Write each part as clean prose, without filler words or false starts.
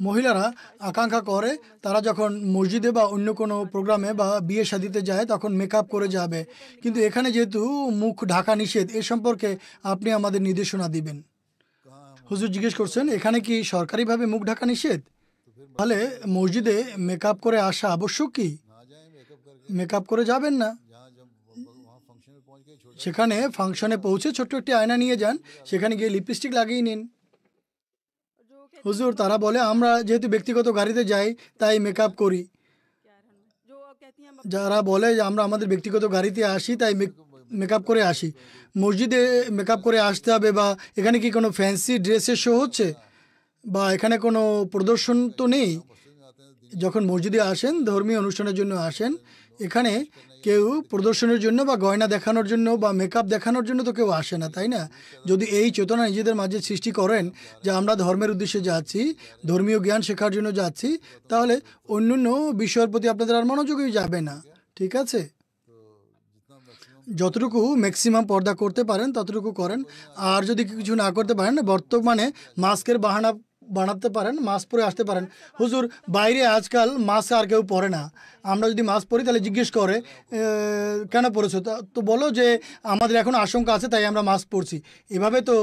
মহিলারা আকাঙ্ক্ষা করে তারা যখন মসজিদে বা অন্য কোনো প্রোগ্রামে বা বিয়ে শাদিতে যায় তখন মেকআপ করে যাবে, কিন্তু এখানে যেহেতু মুখ ঢাকা নিষেধ, এ সম্পর্কে আপনি আমাদের নির্দেশনা দিবেন। হুজুর জিজ্ঞেস করছেন এখানে কি সরকারিভাবে মুখ ঢাকা নিষেধ? তাহলে মসজিদে মেকআপ করে আসা আবশ্যক কি? মেকআপ করে যাবেন না। সেখানে ফাংশনে পৌঁছে ছোট্ট একটি আয়না নিয়ে যান, সেখানে গিয়ে লিপস্টিক লাগিয়ে নিন। হুজুর তারা বলে আমরা যেহেতু ব্যক্তিগত গাড়িতে যাই তাই মেকআপ করি। যারা বলে যে আমরা আমাদের ব্যক্তিগত গাড়িতে আসি তাই মেকআপ করে আসি, মসজিদে মেকআপ করে আসতে হবে? বা এখানে কি কোনো ফ্যান্সি ড্রেসের শো হচ্ছে? বা এখানে কোনো প্রদর্শন তো নেই। যখন মসজিদে আসেন ধর্মীয় অনুষ্ঠানের জন্য আসেন, এখানে কেউ প্রদর্শনের জন্য বা গয়না দেখানোর জন্য বা মেকআপ দেখানোর জন্য তো কেউ আসে না, তাই না? যদি এই চেতনা নিজেদের মাঝে সৃষ্টি করেন যে আমরা ধর্মের উদ্দেশ্যে যাচ্ছি, ধর্মীয় জ্ঞান শেখার জন্য যাচ্ছি, তাহলে অন্যান্য বিষয়ের প্রতি আপনাদের আর মনোযোগই যাবে না। ঠিক আছে, যতটুকু ম্যাক্সিমাম পর্দা করতে পারেন ততটুকু করেন। আর যদি কিছু না করতে পারেন বর্তমানে মাস্কের বাহানা বানাতে পারেন, মাস্ক পরে আসতে পারেন। হুজুর বাইরে আজকাল মাস্ক আর কেউ পরে না, আমরা যদি মাস্ক পরি তাহলে জিজ্ঞেস করে কেন পরেছো, তো বলো যে আমাদের এখন আশঙ্কা আছে তাই আমরা মাস্ক পরছি। এভাবে তো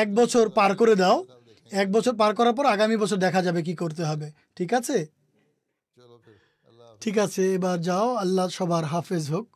1 বছর পার করে দাও, 1 বছর পার করার পর আগামী বছর দেখা যাবে কি করতে হবে। ঠিক আছে, ঠিক আছে, এবার যাও। আল্লাহ সবার হাফেজ হোক।